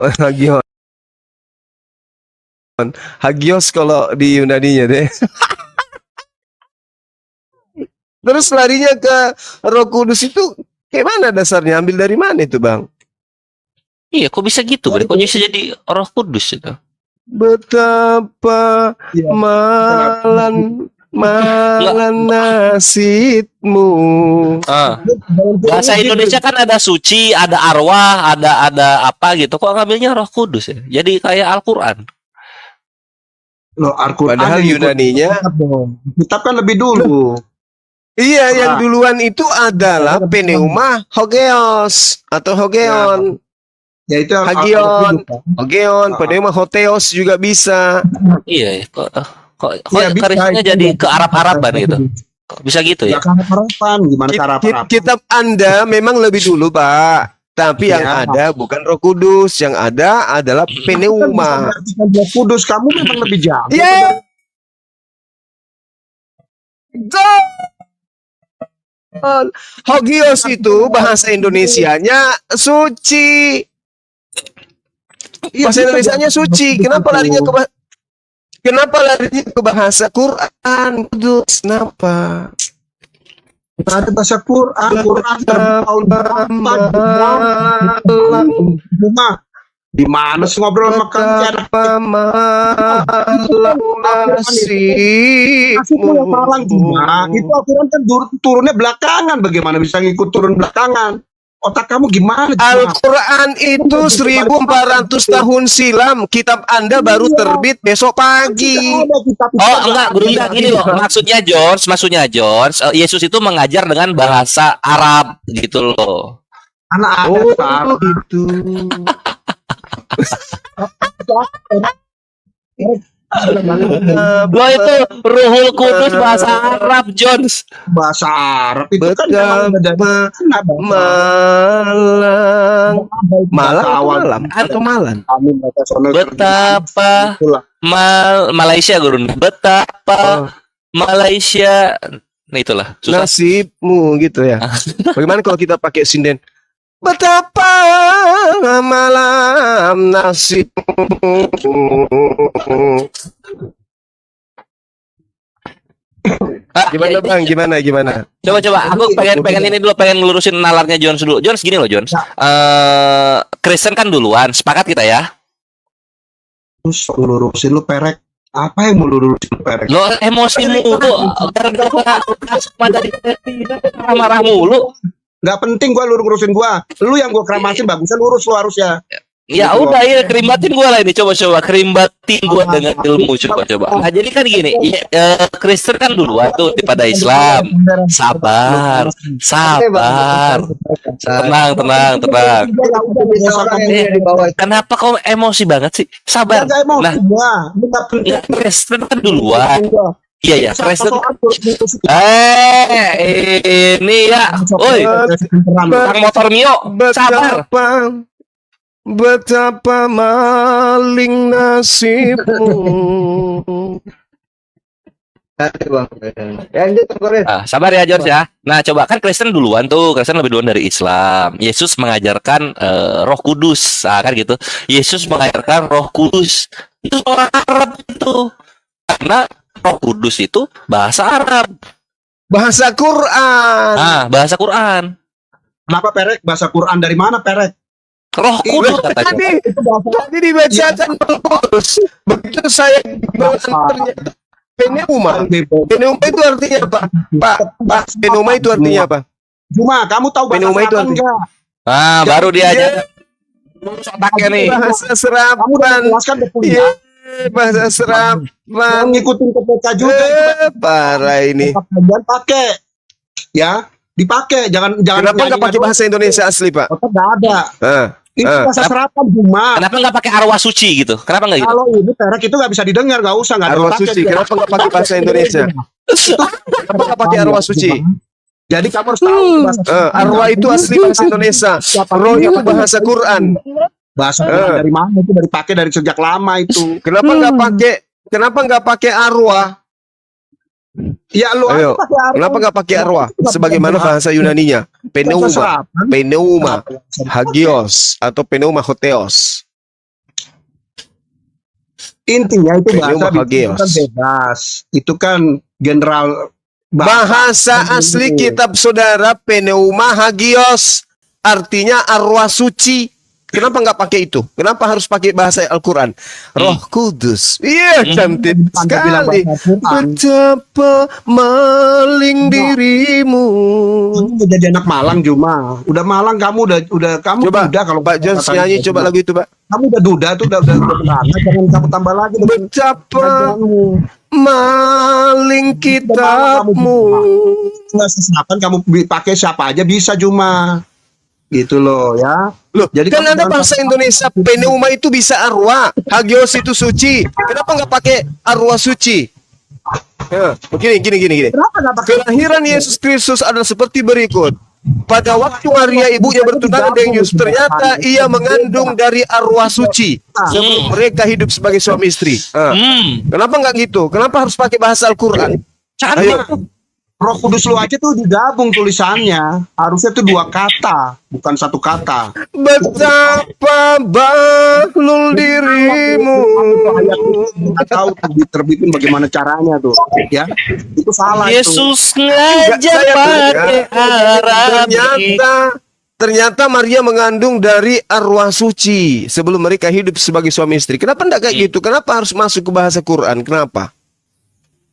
Hagion. Hagios kalau di Yunaninya deh. Terus larinya ke Roh Kudus itu kayak mana dasarnya? Ambil dari mana itu, Bang? Iya, kok bisa gitu, Bre? Kok bisa jadi Roh Kudus itu? Betapa Iya. malan nasibmu. Bahasa Indonesia kan ada suci, ada arwah, ada apa gitu. Kok ngambilnya Roh Kudus ya? Jadi kayak Al-Qur'an. Loh, Al-Quran Padahal Yunaninya kitab kan lebih dulu. iya, yang duluan itu adalah pneuma hogeos atau hogeon. Ya itu Hagion, hogeon, pneuma hoteos juga bisa. Iya, kok Iya, bisa, karisnya itu jadi bisa. ke Arab-Araban gitu. Kok bisa gitu ya? Ya karena harapan, gimana cara harapan? Kitab Anda memang lebih dulu, Pak. Tapi yang Ya. ada bukan Roh Kudus, yang ada adalah pneuma. Roh Kudus, kamu memang lebih jago. Ya. Hogios itu bahasa Indonesianya suci. Iya, Bahasa bisa Indonesianya jadi. suci. Kenapa larinya ke bahasa Quran Kudus? Kenapa? Ada bahasa Quran tahun berapa? Di mana sih ngobrol sama kalian? Itu aturan kan turunnya belakangan. Bagaimana bisa ngikut turun belakangan? Otak kamu gimana? Al-Quran itu 1400 tahun silam. Kitab Anda baru terbit besok pagi. Oh enggak, Gurunda gini loh. Maksudnya Jones, Yesus itu mengajar dengan bahasa Arab gitu loh. Anak ada itu. Lo itu Ruhul Kudus bahasa Arab, Jones. Bahasa Arab itu kan malam atau malam. Betapa Malaysia, Gurunda. Betapa Malaysia. Nah itulah susah. Nasibmu gitu ya. Bagaimana kalau kita pakai sinden? Betapa malam nasibmu. Gimana Bang? Gimana? Coba. Aku pengen ini dulu, pengen ngelurusin nalarnya Jones dulu. Jones gini loh, Jones. Kristen kan duluan, sepakat kita ya? Terus lurusin lu perek. Apa yang mau lurusin lu perek? Lo emosi mulu. Marah mulu. Gak penting gua lurusin gua. Lu yang gua keramasin bagusnya lurus lu harusnya. Ya udah ya, kerimbatin gua lah ini, coba kerimbatin gua dengan ilmu, coba. Nah jadi kan gini, Kristen kan duluan tuh daripada Islam. Sabar. Tenang. Kenapa kau emosi banget sih? Sabar. Nah, Kristen kan duluan. Iya, Kristen. Ini ya. Oi, Kang Motor Mio, sabar. Betapa maling nasibmu. Sabar ya, George ya. Nah, coba kan Kristen duluan tuh, Kristen lebih duluan dari Islam. Yesus mengajarkan Roh Kudus, kan gitu. Yesus mengajarkan Roh Kudus. Itu orang Arab itu. Karena Roh Kudus itu bahasa Arab. Bahasa Quran. Bahasa Quran. Kenapa perek? Bahasa Quran dari mana perek? Roh Kudus katanya. Tadi dibacakan terus. Begitu saya ternyata pneuma itu artinya apa? Pak, pneuma itu artinya apa? Cuma kamu tahu pneuma itu artinya? Baru dia aja. Otaknya nih. Bahasa serapan. Kamu udah menjelaskan bahasa serapan. Ngikutin ke PK juga. Parah ini. Jangan pakai. Ya, dipakai. Jangan. Kenapa nggak pakai bahasa Indonesia asli, Pak? Nggak ada. Ini bahasa serapan cuma. Kenapa nggak pakai arwah suci gitu? Kenapa nggak gitu? Kalau ini perek itu nggak bisa didengar, nggak usah. Arwah suci. Kenapa nggak pakai bahasa Indonesia? Kenapa nggak pakai arwah suci? Jadi kamu harus tahu. Arwah itu asli bahasa Indonesia. Roh itu bahasa Quran. Bahasa dari mana itu? Dipakai dari sejak lama itu. Kenapa nggak pakai arwah? Ya lu ayo. Kenapa nggak pakai arwah? Sebagaimana bahasa Yunaninya, pneuma, hagios atau pneuma hoteos. Intinya itu bahasa Pneumahagios. itu kan bebas. Itu kan general Bahasa asli kitab saudara pneumahagios, artinya arwah suci. Kenapa nggak pakai itu? Kenapa harus pakai bahasa Al-Quran? Roh Kudus. Iya, cantik sekali. Betapa maling dirimu. Kamu udah jadi anak Malang, Juma. Udah Malang kamu udah kamu Coba, udah kalau Pak Jones nyanyi coba lagu itu, Pak. kamu udah duda tuh udah benar. Jangan kamu tambah lagi. Betapa maling kitabmu. Nggak sesapan kamu pakai siapa aja bisa, Juma. Gitu loh ya. Loh, Jadi kan kamu ada jangan bahasa pakai- Indonesia pneuma itu bisa arwah, hagios itu suci. Kenapa nggak pakai arwah suci? Ya, gini. Kenapa nggak pakai? Kelahiran Yesus Kristus adalah seperti berikut. Pada waktu Maria ibunya bertunangan dengan Yusuf, ternyata ia mengandung dari arwah suci sebelum mereka hidup sebagai suami istri. Kenapa nggak gitu? Kenapa harus pakai bahasa Al-Quran? Ayo. Roh Kudus lu aja tuh digabung tulisannya. Harusnya tuh 2 kata, bukan 1 kata. Betapa bahlul dirimu. Nggak tahu tuh diterbitin bagaimana caranya tuh, ya. Itu salah itu. Yesus ngajar Saya pakai Arabi. Ternyata Maria mengandung dari arwah suci sebelum mereka hidup sebagai suami istri. Kenapa enggak kayak gitu? Kenapa harus masuk ke bahasa Quran? Kenapa?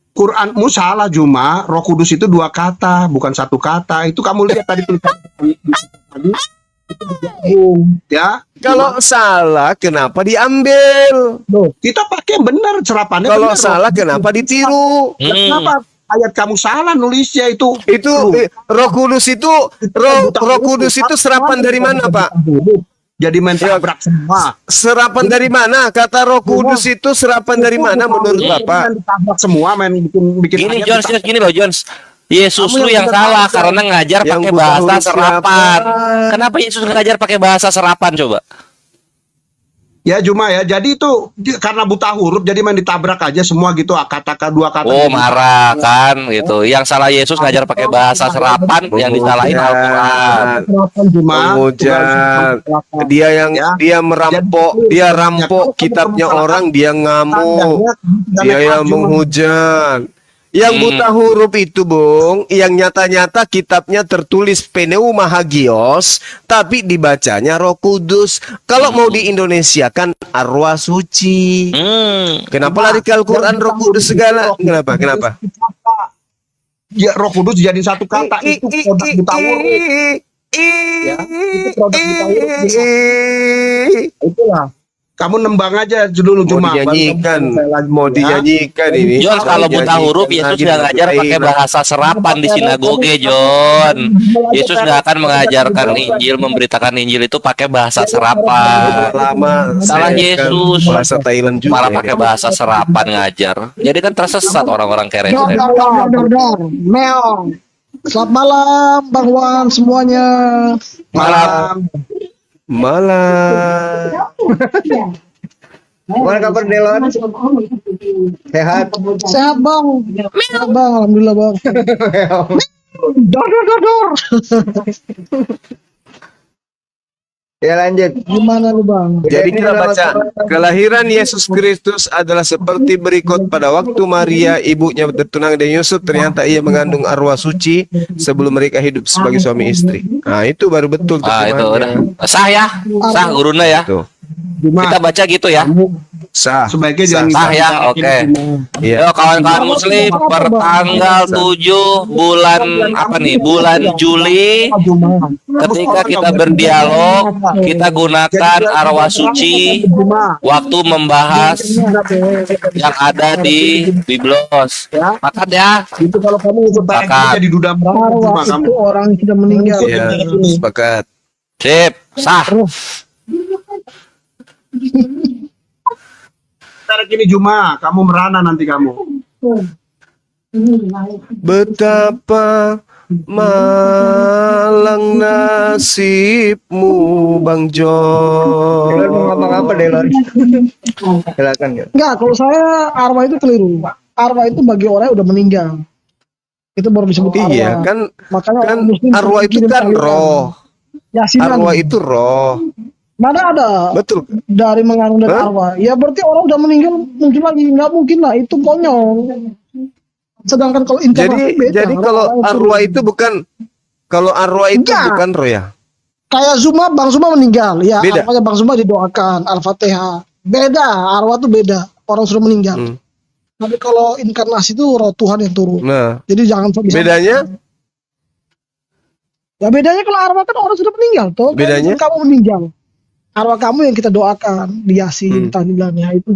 Quranmu salah, Juma. Roh Kudus itu 2 kata, bukan 1 kata. Itu kamu lihat tadi tulisan tadi. Itu digabung, ya. Kalau salah, kenapa diambil? Loh, kita pakai yang benar serapannya. Kalau benar, salah, Roh. kenapa ditiru? Kenapa ayat kamu salah nulisnya itu? Itu Roh Kudus itu Roh Kudus itu serapan dari mana, Pak? Jadi main tabrak semua. Serapan dari mana? Kata Roh Kudus itu serapan dari mana menurut Bapak? Main ditabrak semua, main bikin Gini ayat Jones, ditabrak. gini loh Jones. Yesus Kamu lu yang yang bener salah aja. karena ngajar Yang pakai buta bahasa huruf serapan. siapa? Kenapa Yesus ngajar pakai bahasa serapan coba? Ya Juma ya, jadi itu karena buta huruf jadi main ditabrak aja semua gitu, kata-kata 2 kata. Oh gitu. marah kan gitu. Yang salah Yesus ngajar pakai bahasa serapan, yang disalahin Al-Quran. Serapan, Juma. Menghujat. Dia merampok, dia rampok kitabnya orang, dia ngamuk, dia yang menghujat. Yang buta huruf itu, Bung, yang nyata-nyata kitabnya tertulis pneumahagios, tapi dibacanya Roh Kudus. Kalau mau di Indonesia kan arwah suci. Kenapa lari ke Al-Quran Roh Kudus segala? Kenapa? Ya Roh Kudus jadi 1 kata itu produk buta huruf. Ya, itu produk buta huruf. Itulah. Kamu nembang aja dulu Juma. Mau dinyanyikan ini. Jones kalau buta huruf Yesus nggak ngajar pakai bahasa serapan di sinagoge, John. Yesus nggak akan mengajarkan Injil, memberitakan Injil itu pakai bahasa serapan. Lama Salah Yesus. bahasa Thailand juga. Malah pakai bahasa serapan ngajar. Jadi kan tersesat orang-orang keren. Meong. Selamat malam Bang Wan semuanya. Malam. Gimana kabar Delon? Sehat? Sehat Bang. Sehat Bang, alhamdulillah Bang. Dor. Ya lanjut. Gimana lu Bang? Jadi kita baca, kelahiran Yesus Kristus adalah seperti berikut. Pada waktu Maria ibunya bertunangan dengan Yusuf, ternyata ia mengandung arwah suci sebelum mereka hidup sebagai suami istri. Nah itu baru betul. Ah itu terjemahannya. udah sah ya, sah guruna ya. Tuh. Juma. Kita baca gitu ya. Sah. Sebaiknya jangan Sah ya, oke. Iya. Yo kawan-kawan muslim, pertanggal 7 bulan apa nih? Bulan Juli, ketika kita berdialog, kita gunakan arwah suci waktu membahas yang ada di Biblos. Makan ya. Itu kalau kamu ikut Sepakat. jadi duda Arwah Juma kamu. itu orang yang sudah meninggal. Iya, sepakat. Sip, sah. Ntar gini Juma, kamu merana nanti kamu. Betapa malang nasibmu, Bang John. Ngomong apa Delon? Silakan ya. Enggak, kalau saya arwah itu keliru. Arwah itu bagi orang yang udah meninggal. Itu baru disebut arwah. Iya kan, Makanya kan orang Muslim arwah itu kirim kan tahlilan. roh. Yasinan. Arwah itu roh. Mana ada Betul. dari mengandung dan Hah? arwah? Ya berarti orang udah meninggal mungkin lagi, nggak mungkin lah, itu konyol. Sedangkan kalau inkarnasi beda. Jadi kalau arwah itu bukan, kalau arwah itu Enggak. bukan roh ya. kayak Bang Zuma meninggal, ya Beda. arwahnya Bang Zuma didoakan, Al-Fatihah. Beda, arwah tuh beda. Orang sudah meninggal. Hmm. Tapi kalau inkarnasi itu roh Tuhan yang turun. Nah, Jadi jangan bisa. bedanya Ya bedanya kalau arwah kan orang sudah meninggal tuh. Bedanya? Kan kamu meninggal. Arwah kamu yang kita doakan, diasin, tahlilannya itu.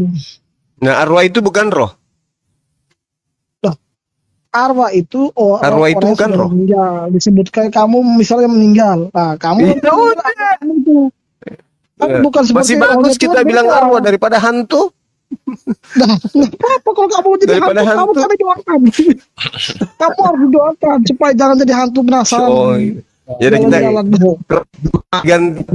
nah arwah itu bukan roh. Arwah itu Arwah itu orang bukan yang sudah roh. meninggal. Disebut kayak kamu misalnya meninggal. Nah, kamu Iya, itu. Kan Ya. bukan seperti Masih bagus orang kita tua, bilang beda. arwah daripada hantu. Nah, nggak apa-apa kalau kamu jadi Daripada hantu, hantu. kamu doakan. Kamu harus doakan supaya jangan jadi hantu penasaran. Oh, iya. Jadi kita Jalan-jalan. ganti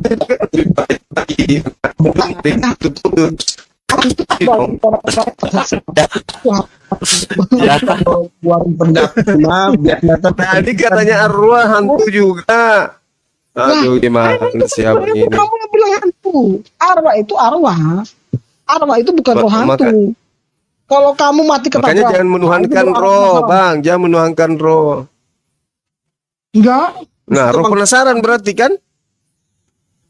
Keluarin pendapat cuma biar kelihatan. Tadi katanya arwah hantu juga. Aduh, gimana siapa Itu ini? kamu yang bilang hantu. Arwah itu arwah. Arwah itu bukan roh Maka- hantu. Kalau kamu mati ketabrak. Makanya jangan menuhankan nah, itu roh, arwah. Bang. Jangan menuhankan roh. Enggak. Nah, roh penasaran berarti kan?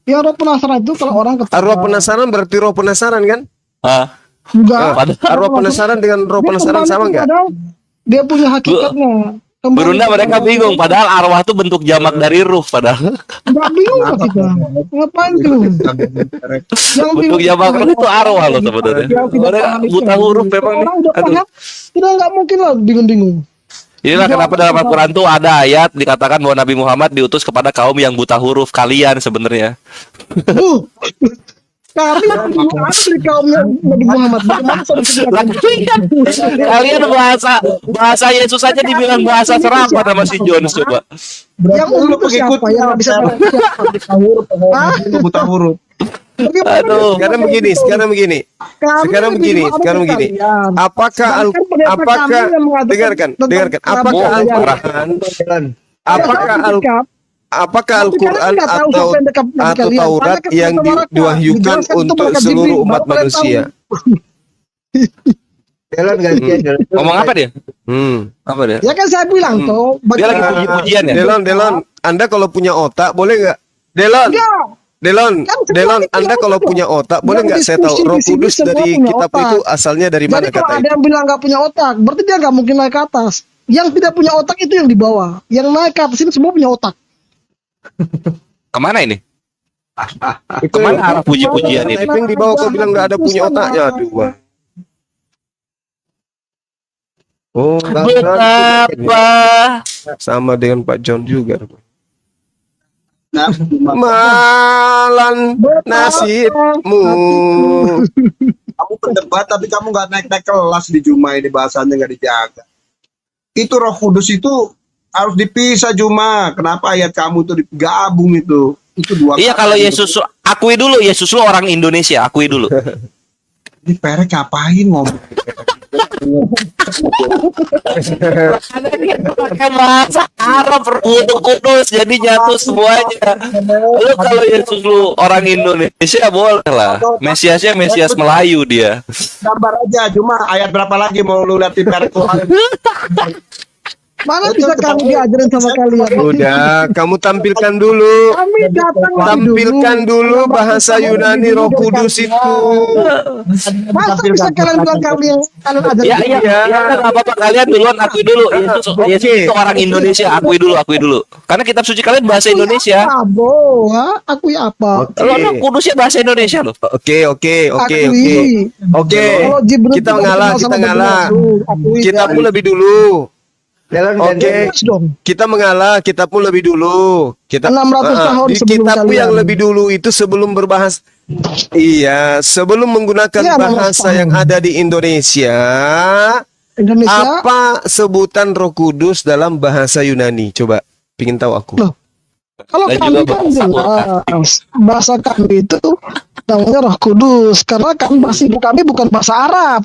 Ya roh penasaran itu kalau orang ketabrak. Arwah penasaran berarti roh penasaran kan? Ah, Enggak. padahal Arwah penasaran dengan roh Dia penasaran kembali sama nggak? kepada Dia punya hakikatnya. Kembali Berunda mereka kepada- bingung padahal arwah tuh bentuk jamak dari ruh padahal. Enggak bingung kok kita. Ngapain bingung? Yang Bentuk jamak ruh itu arwah loh sebenarnya. Yang tidak Mereka paham buta itu. huruf memang nih. Orang udah Aduh. paham, kita nggak mungkin lah bingung-bingung. Inilah kenapa dalam Al-Quran tuh ada ayat dikatakan bahwa Nabi Muhammad diutus kepada kaum yang buta huruf, kalian sebenarnya. Kami ada dari kaumnya Nabi Muhammad. Bagaimana saya bisa bilang? Kalian bahasa Yesus aja dibilang bahasa seram pada masih Jones coba. Yang Lu umum itu siapa? Yang nggak bisa Hah? buta huruf. Bagaimana? Aduh. Sekarang begini. Kami Sekarang Nabi begini. Muhammad Sekarang itu begini. kalian. Apakah Sedangkan pendeta apakah kami yang mengatakan dengarkan, tentang dengarkan. Apakah kerabat Al-Quran, apakah apakah Tapi Al-Quran kalian nggak tahu atau siapa yang dekat dengan atau kalian. Taurat Tanya ke yang pendeta mereka. diwahyukan Dijelaskan itu untuk malaikat seluruh Jibril. umat Baru kalian manusia? Jalan gantian. Ngomong apa dia? Hmm. Apa dia? Ya kan saya bilang tuh. Dia lagi bagaimana- puji-pujian ya? Delon, Anda kalau punya otak boleh nggak? Delon, Enggak. Delon, Kan semua Delon, itu Anda punya kalau otak. punya otak boleh Yang nggak saya tahu diskusi Roh di sini Kudus semua dari punya kitab otak. itu asalnya dari mana Jadi kalau kata ada itu? yang bilang nggak punya otak, berarti dia nggak mungkin naik ke atas. Yang tidak punya otak itu yang di bawah. Yang naik ke atas ini semua punya otak. Kemana ini? Itu Kemana arah puji-pujian ini? typing di bawah kau bilang nggak ada punya otaknya, aduh. Wah. Oh, Betapa sama dengan Pak John juga. Nah, Malan nasibmu. kamu pendebat tapi kamu nggak naik kelas di Juma ini, bahasanya nggak dijaga. Itu Roh Kudus itu harus dipisah Juma. Kenapa ayat kamu tuh digabung itu? Itu dua. Iya, kata kalau gitu. Yesus akui dulu, Yesus lu orang Indonesia, akui dulu. Ini perek ngapain ngomong? Pakai bahasa Arab untuk kudus jadi jatuh semuanya. Lu kalau Yesus lu orang Indonesia boleh lah. Mesiasnya Mesias Melayu dia. Gambar aja Juma, ayat berapa lagi mau lu lihat di perek tuh? Mana Itu bisa kami diajarin sama kalian? Udah, kamu tampilkan dulu. Kami datang lagi Tampilkan dulu bahasa Yunani Roh Kudus itu. Masa bisa kalian bilang kami yang kalian ajarin? Ya, nggak apa-apa, kalian duluan akui dulu. Yesus itu orang Indonesia, akui dulu. Karena kitab suci kalian bahasa Indonesia. Abo, aku ya apa? Lo kudusnya bahasa Indonesia loh. Oke. Akui. Oke. Kalau Jibril Kita tidak ngalah, kenal kita sama ngalah. Jibril, akui. Kita pun lebih dulu. Oke. Yes dong. Kita mengalah, kita pun lebih dulu. Kita 600 tahun di sebelum kitabmu kalian. yang lebih dulu itu sebelum berbahasa. Iya, sebelum menggunakan Iya, 600 bahasa yang tahun. ada di Indonesia. Indonesia. Apa sebutan Roh Kudus dalam bahasa Yunani? Coba, pingin tahu aku. Loh, kalau Dan kami juga kan bahasa jelas bahasa kami itu namanya Roh Kudus karena kan bahasa ibu kami bukan bahasa Arab.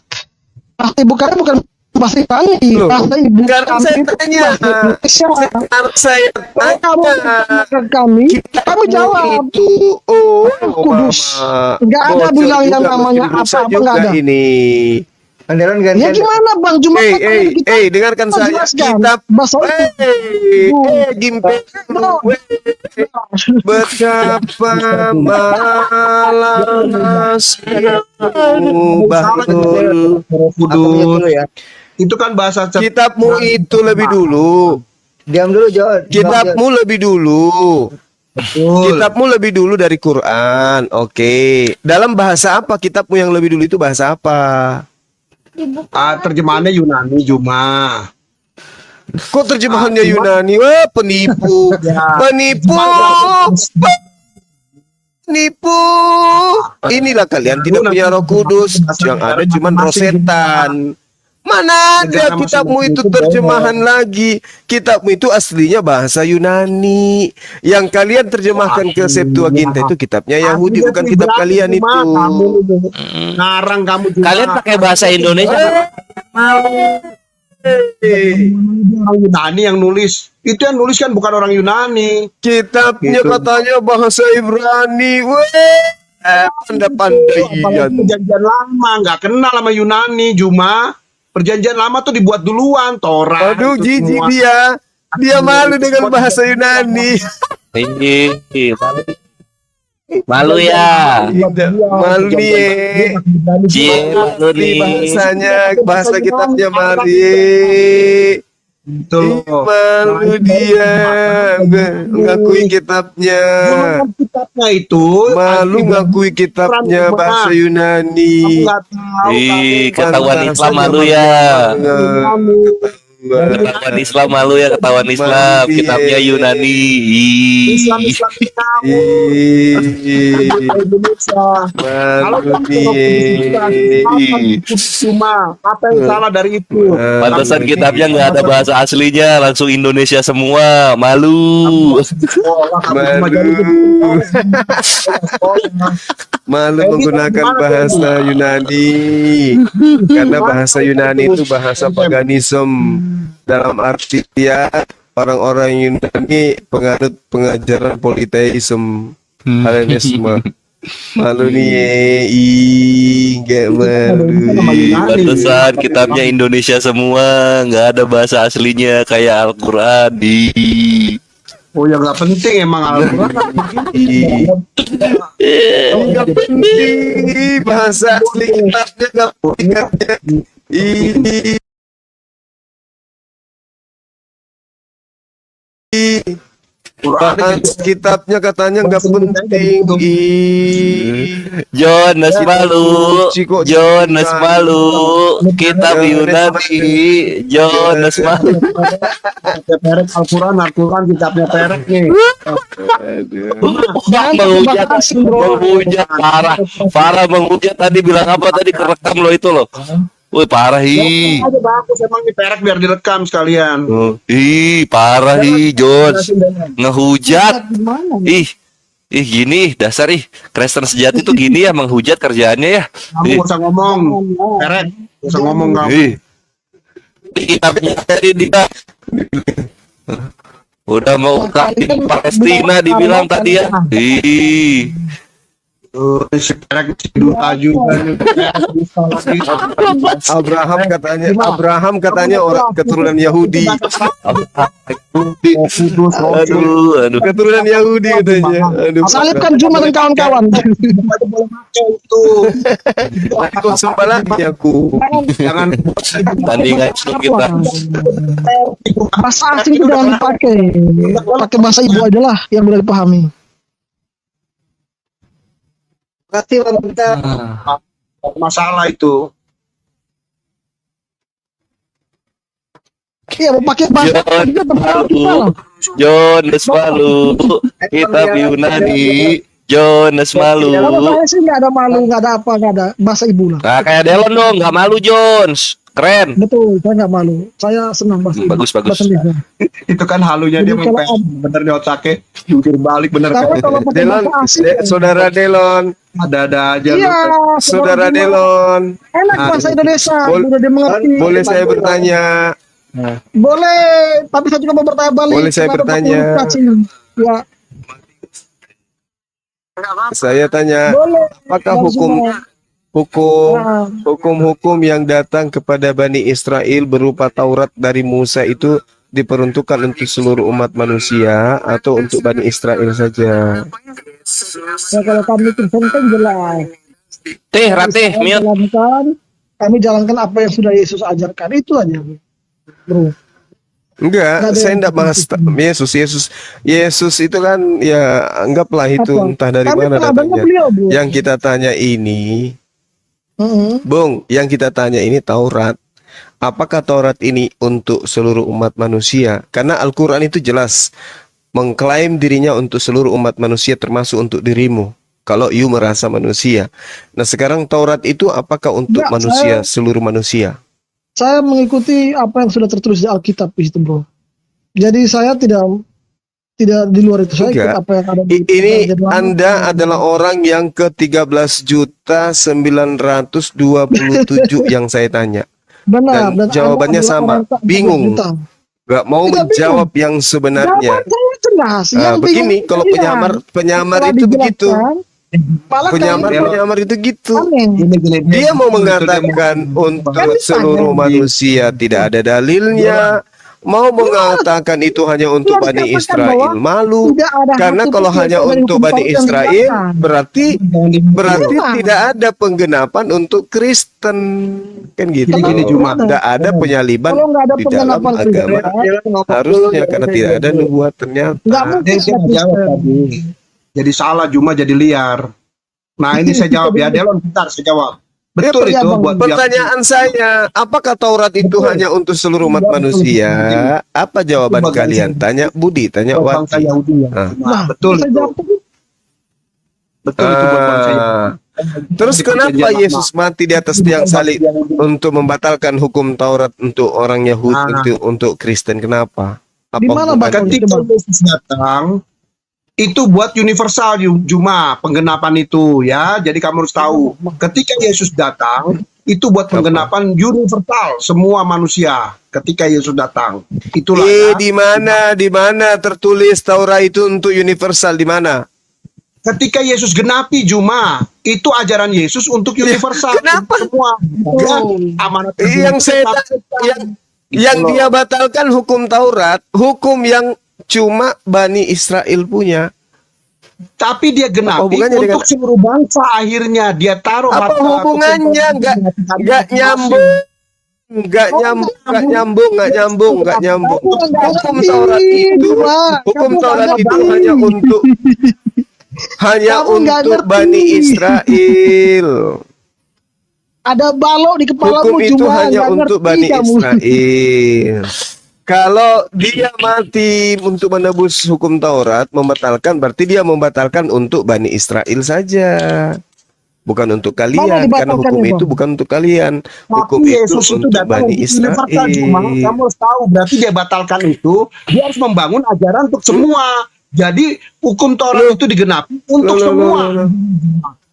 Bahasa ibu kami bukan bahasa Itali, Loh, bahasa ibu sekarang kami saya itu tanya. bahasa Indonesia. Sekarang saya Kalau kamu tanya. ke kami, kami jawab. Itu, oh, Kudus. Mama. Nggak ada Bocor bilang yang juga namanya mesti diperiksa apa-apa, juga nggak ada. ini. Andalan Ya gimana Bang? Cuma Dengarkan saya. jelaskan Kitab, bahasa itu. Gimpe. Betapa malas Bahul. Kudus. Itu kan bahasa Kitabmu itu lebih dulu. Diam dulu, John. Kitabmu lebih dulu. Betul. Kitabmu lebih dulu dari Quran. Oke. Dalam bahasa apa kitabmu yang lebih dulu itu bahasa apa? Terjemahannya Yunani Juma. Kok terjemahannya Yunani? Wah, penipu. Penipu. Penipu. Inilah kalian tidak punya Roh Kudus. Yang ada cuma roh setan. Mana ada kitabmu itu terjemahan lagi? Kitabmu itu aslinya bahasa Yunani. Yang kalian terjemahkan ke Septuaginta itu kitabnya Yahudi, bukan kitab kalian itu. Ngarang kamu juga. Kalian pakai bahasa Indonesia. Orang Yunani yang nulis. Itu yang nulis kan bukan orang Yunani. Kitabnya Gitu. katanya bahasa Ibrani. Pandai-pandaian. Perjanjian lama nggak kenal sama Yunani. Cuma perjanjian lama tuh dibuat duluan. Torah. Aduh, itu jijik semua. dia. Dia malu dengan bahasa Yunani. Malu ya. Malu nih. Cie, malu nih. Bahasanya, bahasa kitabnya mari. Itu. Malu dia ngakui kitabnya. Kitabnya itu. Malu ngakui kitabnya bahasa Yunani. Nggak tahu. Ih, ketahuan Islam malu ya. Ketahuan Islam malu ya, ketahuan Islam. Kitabnya Yunani. Islam Ih. kamu. Indonesia. Kalau cuma apa yang salah dari itu? Pantesan kitabnya nggak ada bahasa aslinya, langsung Indonesia semua. Malu. Malu menggunakan bahasa Yunani karena bahasa Yunani itu bahasa paganisme, dalam artian orang-orang Yunani penganut pengajaran politeisme, Hellenisme. Malu nih, nggak malu. Pantesan kitabnya Indonesia semua, nggak ada bahasa aslinya kayak Al-Quran. Oh ya nggak penting emang Al-Quran. Nggak penting bahasa asli kitabnya nggak penting. Bahasa kitabnya katanya nggak penting. Jonas malu, Jonas malu, kitab Yunani, Jonas malu. Perek Al-Quran kitabnya perek nih. Menghujat parah menghujat tadi bilang apa tadi kerekam lo itu lo. Wih parah Ada bagus emang nih perek biar direkam sekalian. Parah Jones ngehujat. Ih gini dasar Kristen sejati tuh gini ya, menghujat kerjaannya ya. Kamu nggak usah ngomong, perek, nggak usah ngomong kamu. Kitabnya tadi dia udah mau di Palestina dibilang tadi ya. Si perek duta juga. Abraham katanya orang keturunan Yahudi. Aduh. Keturunan Yahudi katanya. Aduh. Salibkan Juma dan kawan-kawan. Kok sumpah lagi aku. Jangan Tandingan itu kita. Bahasa asing itu jangan dipakai. Pakai bahasa ibu aja lah yang boleh dipahami. kasih kita masalah itu. Iya, mau pakai bahasa Jonas malu, kitab Yunani. Jonas malu. Kalau saya sih nggak ada malu, nggak ada apa, nggak ada bahasa ibu lah. Nah, kayak Delon dong, nggak malu Jones. Keren. Betul, saya nggak malu. Saya senang bahasa Bagus, bagus. bahasa Indonesia. Itu kan halunya Jadi dia kalau mempes bener nih otaknya, jungkir balik bener Karena kan. kalau pakai Delon, bahasa asing, saudara Delon, Ada aja iya, lu. saudara Delon, enak bahasa Indonesia, udah dia mengerti. boleh saya bertanya? Boleh, tapi saya juga mau bertanya balik. Boleh saya Kenapa bertanya? pakai huruf cacing? Ya, Saya tanya, boleh. apakah Bang hukum Zuma. hukum Nah, hukum-hukum yang datang kepada Bani Israel berupa Taurat dari Musa itu diperuntukkan untuk seluruh umat manusia atau untuk Bani Israel saja? ya kalau kami Kristen kan jelas. Teh, Ratih, Kami mute. jalankan apa yang sudah Yesus ajarkan, itu aja, bro. Enggak, Nggak ada saya yang enggak bahas Yesus itu kan ya anggaplah itu Apa? entah dari Kami mana teladannya datangnya. beliau, bro. Yang kita tanya ini, Bung, yang kita tanya ini Taurat. Apakah Taurat ini untuk seluruh umat manusia? Karena Al-Quran itu jelas mengklaim dirinya untuk seluruh umat manusia termasuk untuk dirimu. Kalau you merasa manusia. Nah sekarang Taurat itu apakah untuk Enggak, manusia, seluruh manusia? Saya mengikuti apa yang sudah tertulis di Alkitab itu, bro. Jadi saya tidak di luar itu, saya ikut Enggak. apa yang ada di Ini Perjanjian Lama. Anda adalah orang yang ke-13.927 yang saya tanya. Benar, Dan jawabannya Anda adalah sama. orang ke-14 Bingung. juta. Gak mau Tidak menjawab yang sebenarnya. Jawabannya jelas. Ah, Yang begini, bingung kalau kalian. penyamar Setelah itu begitu. dijelaskan, malah Penyamar itu gitu. aneh. Dia mau mengatakan untuk seluruh manusia tidak ada dalilnya. Mau mengatakan itu hanya untuk Dia Bani dikatakan Israel. bahwa Malu. tidak ada Karena satu kalau pun hanya dari untuk hukum Bani Taurat yang Israel, dijelaskan. berarti Iya. tidak ada penggenapan untuk Kristen. Kan gitu. Gini, Juma. Nggak ada penyaliban Kalau nggak ada di dalam penggenapan agama. Kristen, Harusnya karena tidak ada nubuat ternyata. nggak mungkin Dia ada jawab Kristen. tadi. Jadi salah, Juma jadi liar. Nah ini saya jawab ya, Delon bentar saya jawab. Betul Ya, itu Bang. buat Pertanyaan saya, apakah Taurat itu hanya untuk seluruh umat manusia? Apa jawaban Itu bagi kalian? saya. Tanya Budi, tanya buat bangsa Wati. Yahudi ya. Ah. Nah, betul saya itu. jawab tadi. Betul itu buat bangsa Yahudi. Ah. Terus kenapa Yesus mati di atas tiang salib untuk membatalkan hukum Taurat untuk orang Yahudi, untuk Kristen? Kenapa? Apa Di mana hubungannya? Ketika Yesus datang, itu buat universal Juma penggenapan itu ya. Jadi kamu harus tahu, ketika Yesus datang itu buat penggenapan universal semua manusia. Ketika Yesus datang, itulah ya. Di mana tertulis Taurat itu untuk universal di mana? Ketika Yesus genapi Juma, itu ajaran Yesus untuk universal. Kenapa? Semua. Ya, amanat Yang saya yang dia batalkan hukum Taurat, hukum yang cuma Bani Israel punya. tapi dia Apa genapi hubungannya untuk dengan- seluruh bangsa. Akhirnya dia taruh Apa mata hubungannya? Nggak nyambung. Nggak nyambung. Hukum Taurat itu, hukum Taurat itu hanya Kamu nggak untuk ngerti. Bani Israel. Ada balok di kepalamu Hukum itu cuma hanya nggak untuk ngerti Bani kamu. Israel. Kalau dia mati untuk menebus hukum Taurat, membatalkan, berarti dia membatalkan untuk Bani Israel saja. Bukan untuk Mana kalian, karena dibatalkan hukum ya, itu Bang? bukan untuk kalian. Hukum Tapi itu Yesus itu untuk datang Bani untuk universal, Juma. Kamu Israel. harus tahu, berarti dia batalkan itu, dia harus membangun ajaran untuk semua. Jadi hukum Taurat itu digenapi untuk semua.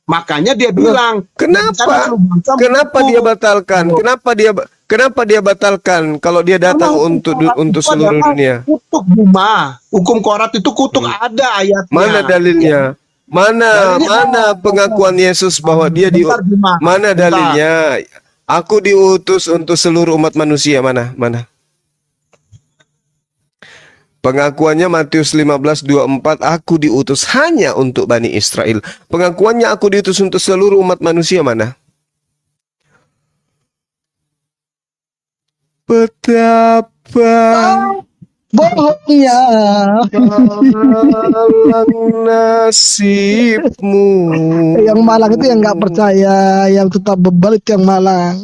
Makanya dia bilang, Kenapa? "Jangan seluruh bangsa Kenapa mengaku." dia batalkan? Kenapa dia batalkan kalau dia datang Karena untuk hukum Taurat untuk itu seluruh adalah dunia? Kutuk Juma. Hukum Taurat itu kutuk, ada ayatnya. Mana dalilnya? Mana pengakuan Yesus bahwa dia di Bentar, Juma. mana Bentar. dalilnya? Aku diutus untuk seluruh umat manusia. Mana? Pengakuannya Matius 15:24, aku diutus hanya untuk Bani Israel. Pengakuannya aku diutus untuk seluruh umat manusia mana? Betapa Bohongnya. malang nasibmu. Yang malang itu yang nggak percaya, yang tetap bebal itu yang malang.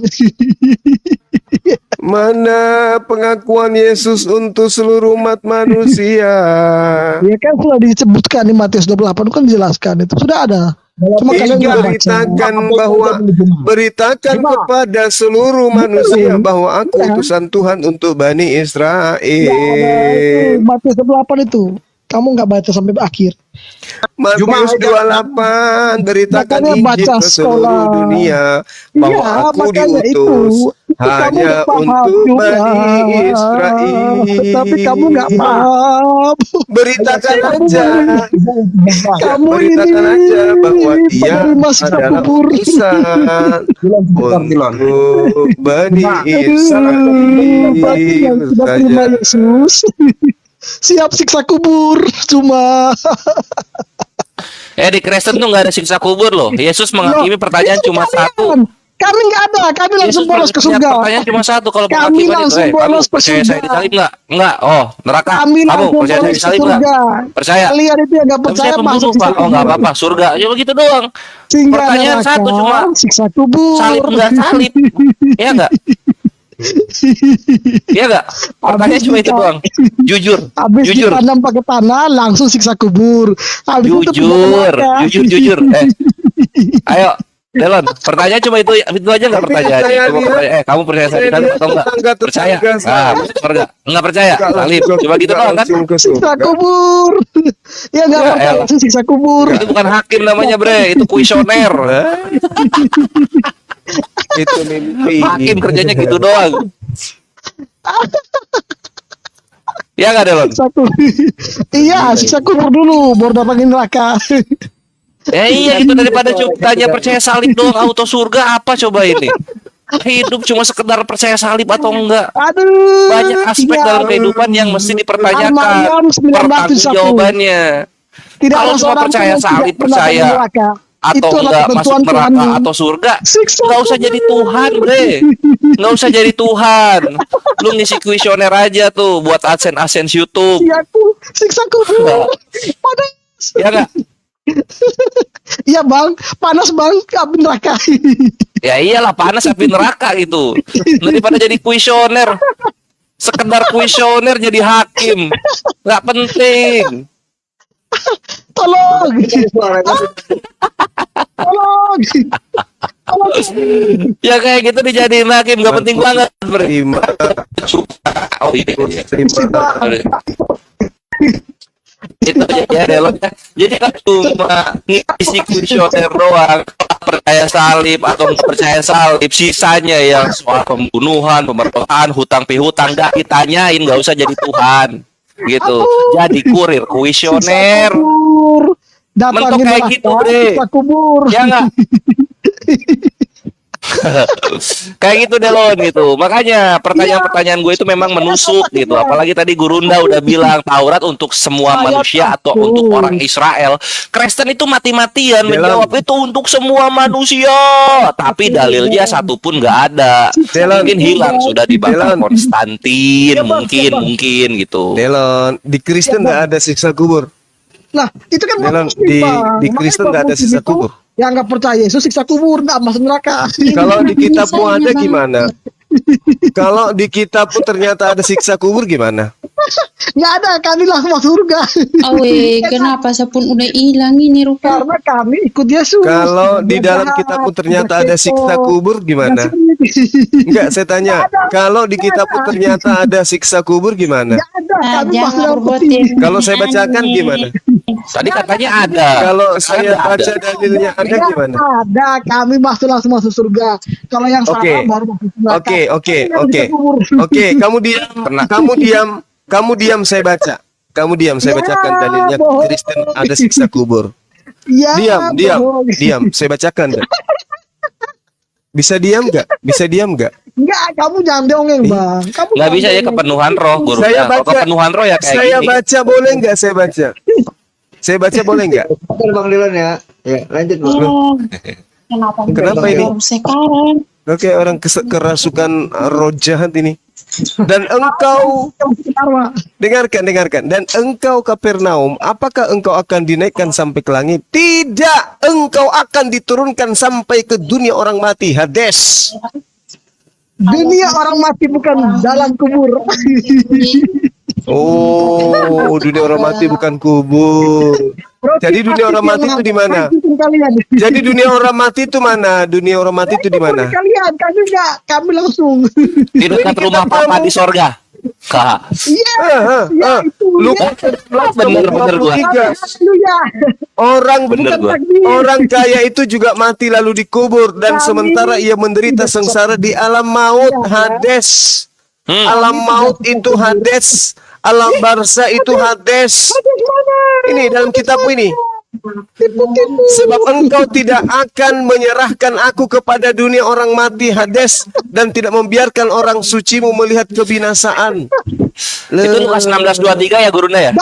Mana pengakuan Yesus untuk seluruh umat manusia? Ya kan sudah disebutkan di Matius 28 kan dijelaskan itu sudah ada. Cuma kalian nggak baca. beritakan bahwa beritakan Cuma- kepada seluruh manusia bahwa aku Ya. utusan Tuhan untuk Bani Ya, Israel. Matius 8 itu. Kamu nggak baca sampai akhir. Matius Cuma- 28 beritakan Makanya Injil baca ke seluruh sekolah. dunia bahwa Iya, aku makanya diutus itu kamu hanya nggak paham untuk juga. Bani Israel. Tapi kamu nggak paham. Beritakan aja. Kamu Beritakan ini aja bahwa dia penerima siksa adalah kubur. utusan untuk Bani Israel. Berarti yang sudah terima Yesus siap siksa kubur. Cuma Di Kristen tuh nggak ada siksa kubur loh. Yesus menghakimi pertanyaan cuma satu. kami nggak ada. Kami langsung Yesus bolos ke punya surga. pertanyaan cuma satu kalau Kami penghakiman itu. langsung Kamu bolos ke percaya saya surga. disalib nggak? Enggak. Oh, neraka. Kami Kamu langsung percaya saya bolos ke disalib nggak? surga. Percaya. Kalian itu yang nggak Tapi percaya saya masuk pembunuh, siksa Pak. Oh, nggak kubur. apa-apa. Surga. Ya begitu doang. Singgah Pertanyaan neraka, satu cuma, siksa kubur. Salib nggak salib? Iya nggak? Iya nggak? Pertanyaan cuma itu doang. Jujur. Habis Jujur. ditanam pakai tanah langsung siksa kubur. Habis itu pindah Jujur. neraka. Jujur. Ayo. Delon, pertanyaan cuma itu aja nggak pertanyaan? Saya Cuma lihat- pertanyaan, kamu percaya saya disalib atau enggak? Percaya? Tetangga-tetangga Nah, percaya. Enggak percaya? Salib. Coba gitu doang kan? langsung ke Siksa surga. kubur. Ya nggak Ya, percaya elah. langsung siksa kubur. Itu bukan hakim namanya, Bre. Itu kuisioner. Itu mimpi. Hakim kerjanya gitu doang. Ya nggak, Delon? Siksa kubur. Iya, siksa kubur dulu baru datangin neraka. Iya itu daripada coba tanya percaya salib doang auto surga apa coba ini? Hidup cuma sekedar percaya salib atau enggak? Aduh. Banyak aspek iya. dalam kehidupan yang mesti dipertanyakan. Al-Maryam 19:1. Pertanggung jawabannya. Tidak Kalau ada cuma seorang percaya pun yang salib, tidak pernah percaya datang neraka. Atau Itu adalah enggak masuk ketentuan neraka Tuhanmu. atau surga, Siksa nggak usah jadi Tuhan, Bre. Nggak usah jadi Tuhan. Lu ngisi kuesioner aja tuh buat AdSense YouTube. siksa kubur. Panas. Ya nggak? Iya bang, panas bang, api neraka. Ya iyalah panas api neraka itu. Daripada jadi kuesioner. Sekedar kuesioner jadi hakim. Nggak penting. Tolong, tolong. Ya kayak gitu dijadiin hakim nggak penting banget. Terima. Oh iya. Terima. Itu aja ya Delon. Jadi kan cuma ngisi kuesioner doang. Percaya salib atau nggak percaya salib, sisanya yang soal pembunuhan, pemerkosaan, hutang pihutang nggak ditanyain, nggak usah jadi Tuhan gitu. Jadi kurir kuesioner. Mentok kayak gitu, Bre. Siksa kubur. Ya nggak? Kayak gitu Delon gitu. Makanya pertanyaan-pertanyaan gue itu memang menusuk gitu. Apalagi tadi Gurunda udah bilang Taurat untuk semua manusia atau untuk orang Israel. Kristen itu mati-matian menjawab itu untuk semua manusia. Tapi dalilnya satu pun nggak ada. Mungkin hilang sudah dibakar Konstantin. Mungkin gitu. Delon, di Kristen nggak ada siksa kubur. Nah, itu kan Delon, muslim, di Bang. Kristen Makanya nggak ada muslim siksa itu kubur. yang nggak percaya Yesus siksa kubur, nggak masuk neraka. Kalau di kitabmu Misalnya, ada Bang. gimana? Kalau di kitabmu ternyata ada siksa kubur gimana? Nggak ada, kami langsung masuk surga. Awe, kenapa sepun udah hilang ini rupa? Karena kami ikut Yesus. Kalau di Dia dalam jahat, kitabmu dia ternyata ada kepo, siksa kubur gimana? dia sirik. Enggak, saya tanya. Kalau di kitabmu ternyata ada siksa kubur gimana? Nggak ada, kami Jangan masuk dalam berbuat peti. yang Kalau saya bacakan aneh. gimana? Tadi katanya ada. Kalau saya Ada. baca dalilnya ada Nggak gimana? ada, kami langsung masuk surga. Kalau yang salah Oke. baru masuk neraka. Oke, oke, Kami nggak oke. bisa kubur. Oke, kamu diam, saya baca. Kamu diam, saya Ya, bacakan dalilnya bohong. Kristen ada siksa kubur. Ya, Diam, bohong. diam, saya bacakan. Dah. Bisa diam nggak? Bisa diam nggak? Enggak, kamu jangan dongeng, Bang. Kamu Nggak jangan bisa ya dongeng. kepenuhan roh Guru. Saya Kalau baca- kepenuhan roh ya kayak Saya gini. baca boleh nggak? Saya baca. Saya baca boleh nggak? Betul Bang Dilon ya. Ya, lanjut Bang. Oh, kenapa? Kenapa ini? Baru sekarang. Oke, orang kerasukan roh jahat ini. Dan engkau dengarkan. Dan engkau Kapernaum, apakah engkau akan dinaikkan sampai ke langit? Tidak, engkau akan diturunkan sampai ke dunia orang mati, Hades. Dunia orang mati bukan dalam kubur. Oh, dunia orang mati bukan kubur. Jadi dunia orang mati itu di mana? Kalian. Jadi dunia orang mati itu mana? Dunia orang mati itu di mana? Kalian, kami enggak, kami langsung. Di dekat rumah papa di sorga. Kak. Iya, Ya, itu. Lukas Bener gua. 23. Haleluya. Orang Bener gua. orang kaya itu juga mati lalu dikubur dan sementara ia menderita sengsara di alam maut, Hades. Alam maut itu Hades, alam barza itu Hades. Ini dalam kitabmu ini. Sebab engkau tidak akan menyerahkan aku kepada dunia orang mati Hades dan tidak membiarkan orang sucimu melihat kebinasaan. Itu Lukas 16:23 ya gurunda ya?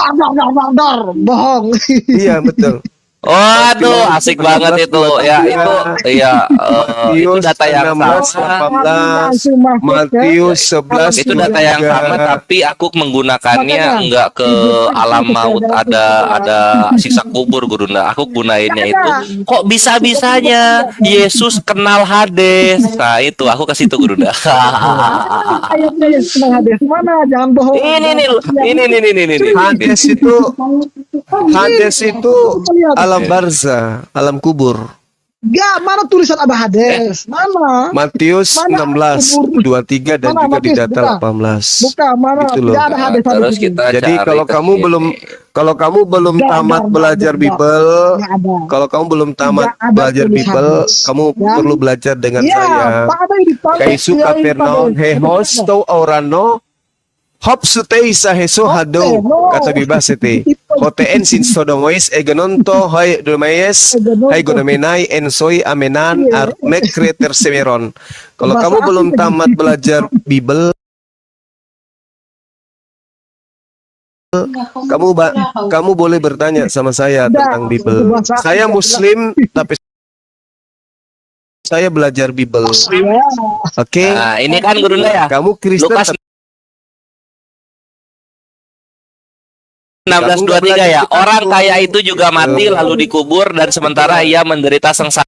Dar, bohong. Iya betul. Waduh, asik banget itu. Ya, itu ya itu Matius data yang 16, sama. 18, Matius 11. Itu data yang 23. sama tapi aku menggunakannya Makanya. enggak ke alam maut ada sisa kubur gurunda. Aku gunainnya itu kok bisa-bisanya Yesus kenal Hades. Nah, itu aku ke situ gurunda. Ayatnya yang senang Hades mana? Jangan bohong. Ini. Hades itu alam barza, alam kubur. Enggak, mana tulisan ada Hades? Mana? Matius Mana 16, kubur? 23 dan Mana juga di Matius? data Buka. 18. Bukan, mana? Gitu loh. Tidak ada Hades. Terus kita Jadi cari kalau ke kamu sini. belum Nggak, tamat nggak, belajar nggak. Bible, Nggak ada. kalau kamu belum tamat Nggak ada belajar tulis Bible, Hades. kamu Ya. perlu belajar dengan Iya, saya. tak ada yang dipakai. Kaisu kapernaon hehos to orano hop sutei saheso hado kata bebas ete hoteen sin sodomois eganonto hai domayes hai godamenai ensoi amenan armek kreter semeron. Kalau kamu belum tamat belajar Bible, kamu boleh bertanya sama saya tentang Bible. Saya Muslim tapi saya belajar Bible. Oke? Nah, ini kan gurunda ya. Kamu Kristen Lukas tapi 16:23 ya. Orang kaya itu juga mati lalu dikubur dan sementara ia menderita sengsara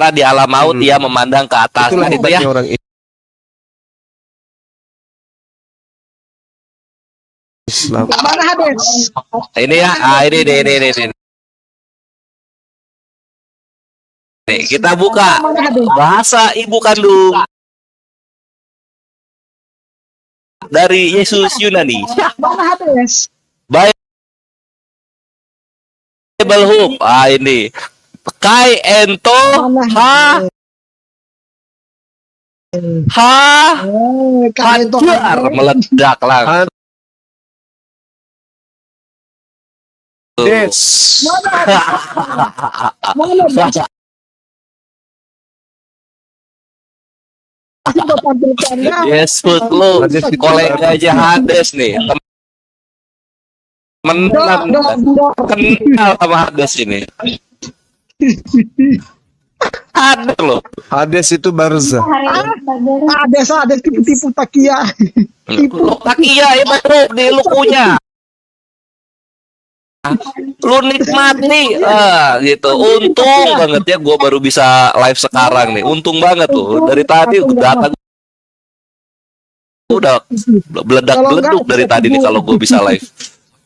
di alam maut, ia memandang ke atas. itulah Nah, itu ya. hebatnya orang Islam. Mana Hades? Ini ya. Ini. Nih, kita buka Mana Hades? bahasa ibu kandung dari Yesus Yunani. Mana Hades? Bible Hub. Ini. Kai ento ha Kalian tuh hajar meledak langsung. Yes. mana? Kita tampilkannya. Yesus lu Hades itu kolega aja Hades nih. Temenan kenal sama Hades ini. Hades loh. Hades itu barza. Hades tipu takia. Lu takia ya baru di lukunya. Lu nikmati gitu. Untung banget ya gue baru bisa live sekarang nih. Untung banget tuh. Dari tadi data udah beledak-beleduk dari tadi nih kalau gue bisa live.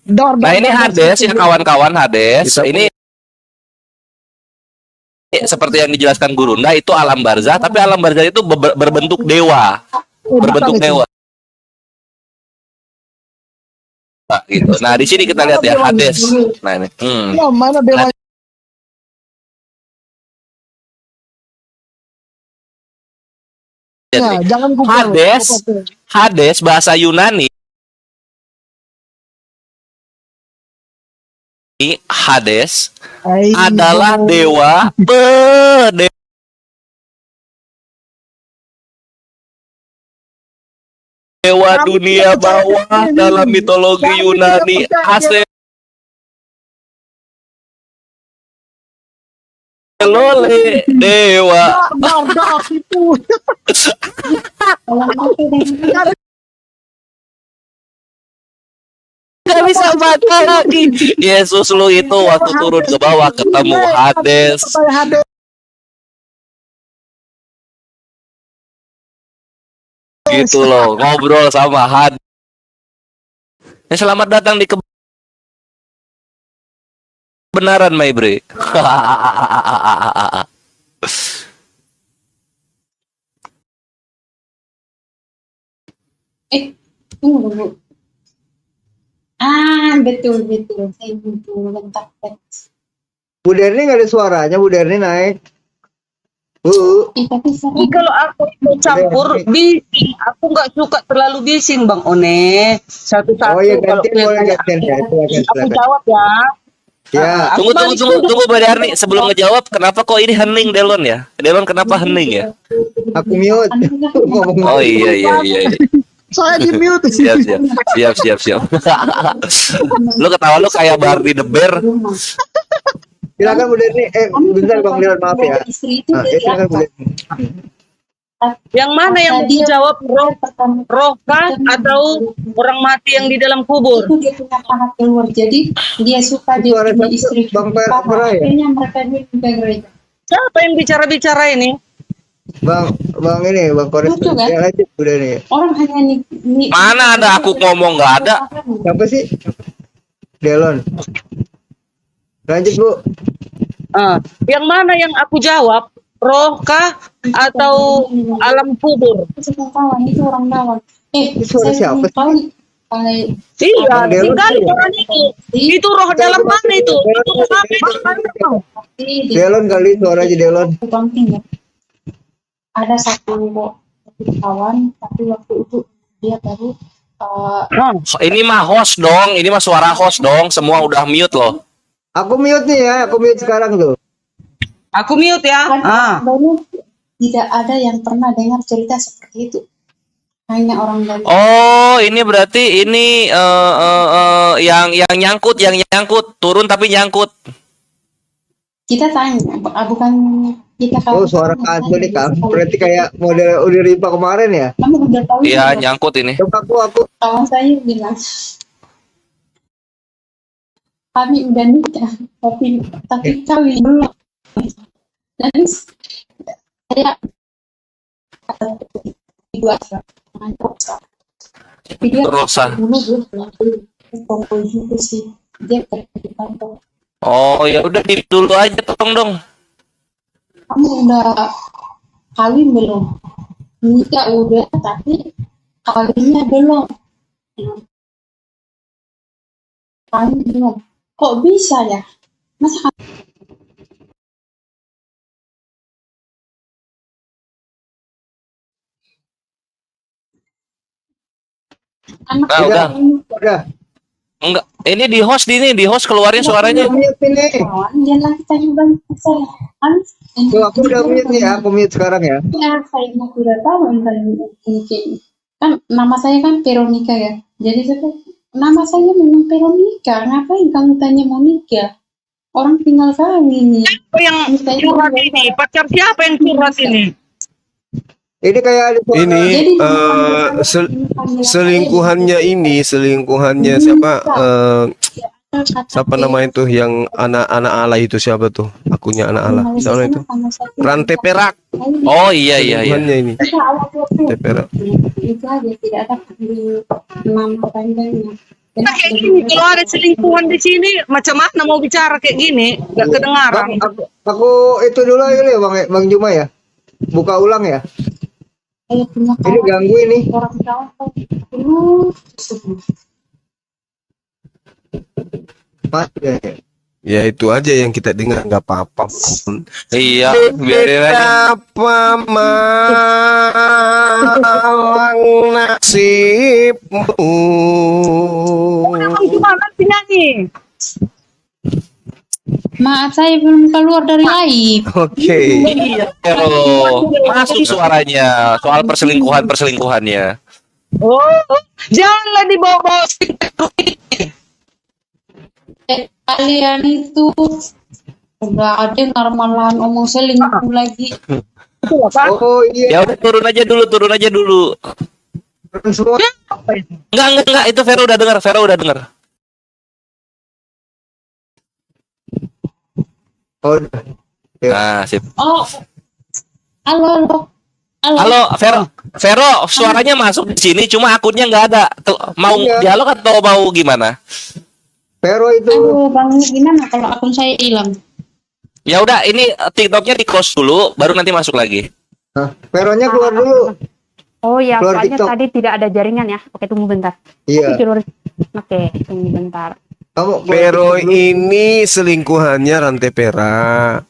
Nah, ini Hades ya kawan-kawan Hades. Ini seperti yang dijelaskan Gurunda itu alam barzah, tapi alam barzah itu berbentuk dewa. Berbentuk dewa. Nah, gitu. Nah, di sini kita lihat ya Hades. Nah, ini. Ya, mana dewa? Ya, jangan Google. Hades bahasa Yunani. Hades adalah dewa dewa dunia bawah dalam mitologi Yunani. Lole dewa. Itu. Gak bisa baca lagi. Yesus lu itu waktu turun ke bawah ketemu Hades. Hades. Gitu loh, ngobrol sama Han. Selamat datang di kebenaran, Maybre. Tunggu dulu. Betul betul. Saya butuh bentar. Bu Derni nggak ada suaranya, Bu Derni naik. Bu, Tapi Ini saya kalau aku mau campur bising, aku nggak suka terlalu bising Bang One. Satu-satu oh ya kalau gantian boleh biasanya gantian ya. aku Silakan. jawab ya. Ya, Tunggu, Mbak Darni. Sebelum ngejawab, kenapa kok ini hening Delon ya? Delon kenapa hening ya? aku mute. Ngomong. Oh iya. Saya di mute. Siap. Lu ketawa lu kayak Bardi the Bear. Silakan Bu Derni. Bentar Bang Leon, maaf ya. Istri itu Silakan Bu Derni. Yang mana yang Dia dijawab pertama roh kah atau orang mati yang di dalam kubur? itu dia punya anak keluar, jadi dia suka dia Suara punya siapa? istri Bang Per- Papa, Pera ya? akhirnya mereka dia ke gereja. Siapa yang bicara-bicara ini? Bang ini, Bang Kores. Lucu, kan? Ya lanjut Bu Derni. Orang hanya nih Mana ada aku ngomong nggak ada. Siapa sih? Delon. Lanjut Bu. Yang mana yang aku jawab? Roh kah atau alam kubur? kawan itu orang Dawang. Itu suara Saya siapa belum tahu nih. Iya, Bang Delon tinggal tuh ya? orang itu. Itu roh dalam mana itu? Itu roh apa itu? Delon kali suaranya Delon. Penting ya. Ada satu kawan, tapi waktu itu dia baru Ini mah host dong. Ini mah suara host dong. Semua udah mute loh. Aku mute nih ya, aku mute sekarang tuh. Aku mute ya. baru tidak ada yang pernah dengar cerita seperti itu. Hanya orang dari Oh, ini berarti ini yang nyangkut turun tapi nyangkut. kita tanya, bukan kita Oh suara kamu nih Kang. Berarti kayak model Udiripa kemarin ya. Kamu udah tahu Iya, ya? nyangkut ini. Coba aku Kawan saya bilang kami udah nikah, tapi kawin belum. Dan saya dua tapi dia Rosa. dulu dia bilang pokoknya gitu sih dia kerja di kantor. Oh, ya udah di dulu aja dong. Kamu udah kawin belum? Nikah udah, tapi kawinnya belum. Kawin belum. Kok bisa ya? Masa anak Udah. udah. Enggak. Ini di host keluarin suaranya. Mute ini. kawan dia lagi tanya banyak saya. Tuh aku udah mute nih ya, aku mute sekarang ya. Ya, saya mau tidak tahu mungkin kan nama saya kan Veronica ya. Jadi saya nama saya memang Veronica. Ngapain kamu tanya mau nikah? Orang tinggal kawin nih. Siapa yang curhat ini? Pacar siapa yang curhat ini? Ini kayak ada suara. Ini Jadi selingkuhannya siapa? Siapa namanya itu yang anak-anak Allah itu siapa tuh? Akunya anak Allah. Siapa itu? Rantai perak. Oh iya. Selingkuhannya ini. Rantai perak. Itu aja tidak ada nama panjangnya. Nah, kayak gini, kalau ada selingkuhan di sini, macam mana mau bicara kayak gini? Gak kedengaran. Aku itu dulu ya Bang Juma ya. Buka ulang ya. Saya punya Ini ganggu ini. orang Jawa dulu. Mas ya. Ya itu aja yang kita dengar, nggak apa-apa. Iya, biarin aja. Betapa malang nasibmu. Bang Juma nanti nyanyi. Maaf saya belum keluar dari live. Oke. Iya, Vero. Masuk suaranya soal perselingkuhannya. Oh, janganlah dibawa-bawa. Kalian itu udah ada malahan omong selingkuh lagi. Oh iya. Ya udah turun aja dulu. Semua. Enggak, itu Vero udah dengar. Oh, Nah, sip. Oh, halo. Halo, Vero, suaranya masuk di sini, cuma akunnya nggak ada. Tuh, mau Iya. dialog atau mau gimana? Vero itu. Aduh, Bang, gimana kalau akun saya hilang? Ya udah, ini TikToknya di close dulu, baru nanti masuk lagi. Hah, Veronya keluar dulu. Oh ya, Keluar soalnya TikTok. tadi tidak ada jaringan ya. Oke, tunggu bentar. Iya. Oke, tunggu bentar. Kamu keluar Pero TikTok dulu. ini selingkuhannya Rantai Perak.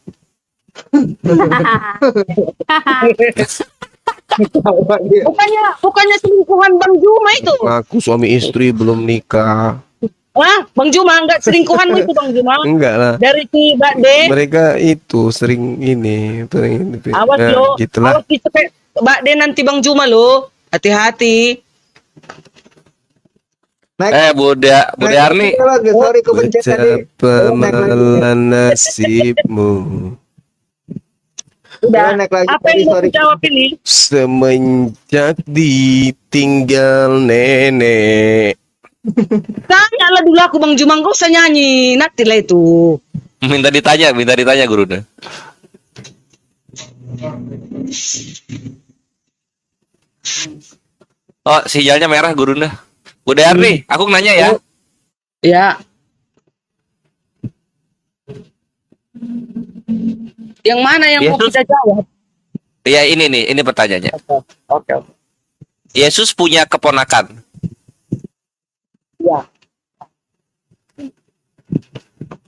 Bukannya selingkuhan Bang Juma itu. Aku suami istri belum nikah. Wah, Bang Juma enggak selingkuhanmu itu Bang Juma. Enggak lah. Dari si Mbak De. Mereka itu sering ini. Awas Nah, lo. gitulah. Awas kayak Mbak De nanti Bang Juma lo. Hati-hati. Naik. Bu Darni, Sorry kepencet tadi. Betapa nasibmu Udah. Naik lagi. Apa yang mau Sorry. jawab ini? semenjak ditinggal nenek. Tanyalah dulu aku Bang Juma, enggak usah nyanyi. Nanti lah itu. minta ditanya Gurunda. Oh, sinyalnya merah Gurunda. Bu Darni, aku nanya ya. Ya. Yang mana yang mau Yesus. kita jawab? Ya ini pertanyaannya. Oke. Yesus punya keponakan. Ya.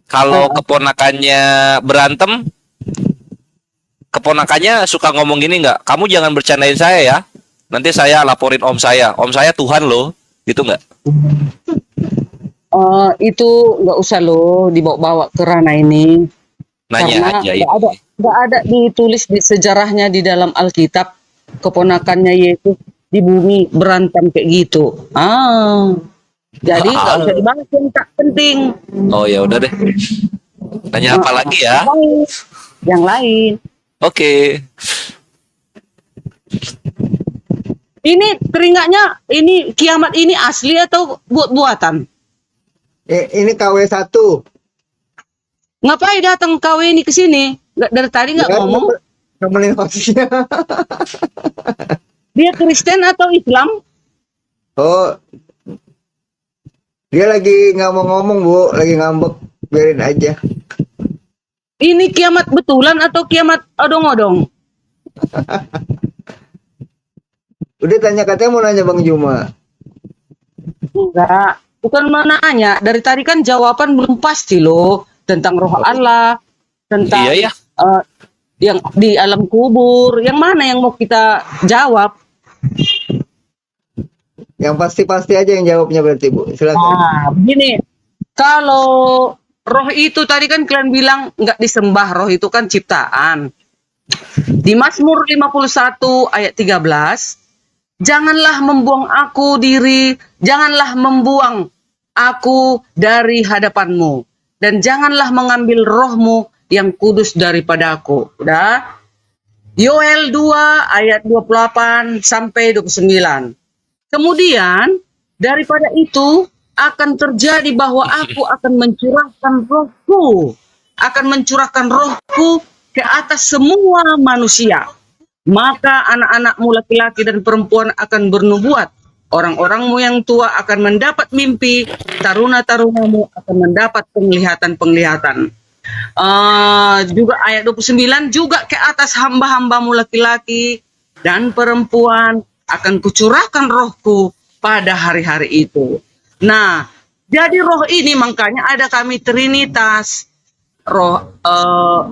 Kalau keponakannya berantem, keponakannya suka ngomong gini nggak? Kamu jangan bercandain saya ya. Nanti saya laporin om saya. Om saya Tuhan loh. Gitu nggak? Itu nggak usah lo dibawa-bawa ke ranah ini. Nanya Karena aja ini. nggak ada ditulis di sejarahnya di dalam Alkitab keponakannya Yesus di bumi berantem kayak gitu. Jadi nggak usah dibahas yang tak penting. Oh ya udah deh. Tanya apa lagi ya? Yang lain. Oke. Ini teringaknya ini kiamat ini asli atau buat-buatan? Ini KW1. Ngapain datang KW ini ke sini? Dari tadi nggak ngomong. Nemenin hostnya. Dia Kristen atau Islam? Oh. Dia lagi nggak mau ngomong, Bu. Lagi ngambek. Biarin aja. Ini kiamat betulan atau kiamat odong-odong? Udah tanya, katanya mau nanya Bang Juma. Enggak, bukan menanya. Dari tadi kan jawaban belum pasti loh tentang roh Allah, tentang Iya ya. yang di alam kubur. Yang mana yang mau kita jawab? Yang pasti-pasti aja yang jawabnya berarti, Bu. Silakan. Nah, begini. Kalau roh itu tadi kan kalian bilang nggak disembah, roh itu kan ciptaan. Di Mazmur 51 ayat 13, janganlah membuang aku janganlah membuang aku dari hadapanmu, dan janganlah mengambil rohmu yang kudus daripadaku. Udah. Yoel 2 ayat 28 sampai 29. Kemudian daripada itu akan terjadi bahwa aku akan mencurahkan rohku ke atas semua manusia. Maka anak-anakmu laki-laki dan perempuan akan bernubuat. Orang-orangmu yang tua akan mendapat mimpi, taruna-tarunamu akan mendapat penglihatan-penglihatan. Juga ayat 29, juga ke atas hamba-hambamu laki-laki dan perempuan akan kucurahkan rohku pada hari-hari itu. Nah, jadi roh ini makanya ada kami Trinitas, roh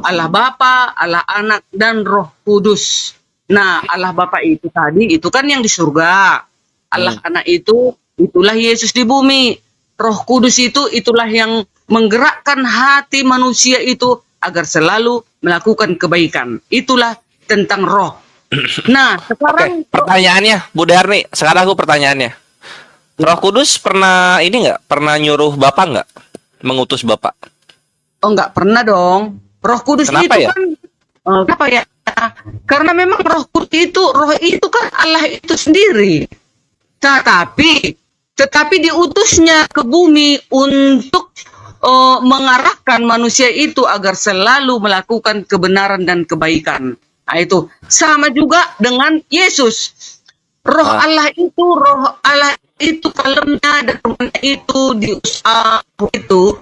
Allah Bapa, Allah Anak, dan Roh Kudus. Nah, Allah Bapa itu tadi, itu kan yang di surga. Allah Anak itu, itulah Yesus di bumi. Roh Kudus itu, itulah yang menggerakkan hati manusia itu agar selalu melakukan kebaikan. Itulah tentang roh. Nah, sekarang Oke, pertanyaannya, Bu Darni. Sekarang aku pertanyaannya. Roh Kudus pernah ini nggak? Pernah nyuruh Bapak nggak? Mengutus Bapak? oh nggak pernah dong. Roh Kudus Kenapa itu ya? kan kenapa ya? Karena memang roh itu kan Allah itu sendiri. Tetapi diutusnya ke bumi untuk mengarahkan manusia itu agar selalu melakukan kebenaran dan kebaikan. Nah, itu sama juga dengan Yesus. Roh Ah. Allah itu kalemnya dan rohnya itu diusaha itu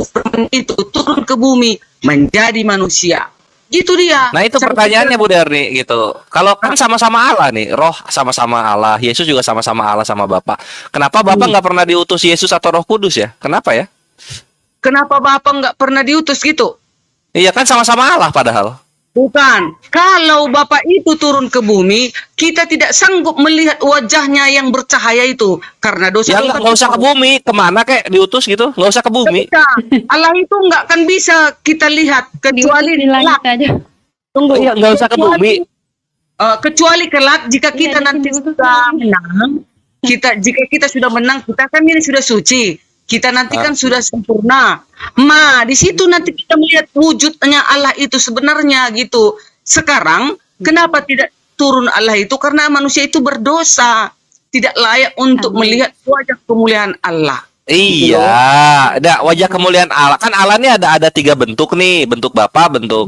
firman itu turun ke bumi menjadi manusia. Gitu dia. Nah itu pertanyaannya Bu Derni gitu. Kalau kan sama-sama Allah nih, roh sama-sama Allah, Yesus juga sama-sama Allah sama Bapa. Kenapa Bapak nggak pernah diutus Yesus atau Roh Kudus ya? Kenapa ya? Kenapa Bapak nggak pernah diutus gitu? Iya kan sama-sama Allah padahal. Bukan. Kalau Bapak itu turun ke bumi, kita tidak sanggup melihat wajahnya yang bercahaya itu karena dosa. Ya nggak usah ke bumi, kemana kayak diutus gitu? Nggak usah ke bumi. Allah itu nggak akan bisa kita lihat kecuali Di langit aja. Tunggu. Iya nggak usah ke bumi. Kecuali kelak jika kita Iya, nanti di sini sudah menang, jika kita sudah menang, kita kan ini sudah suci. Kita nanti kan sudah sempurna. Di situ nanti kita melihat wujudnya Allah itu sebenarnya gitu. Sekarang kenapa tidak turun Allah itu? Karena manusia itu berdosa, tidak layak untuk melihat wajah kemuliaan Allah. Iya, ada wajah kemuliaan Allah. Kan Allah ini ada 3 bentuk nih, bentuk Bapa, bentuk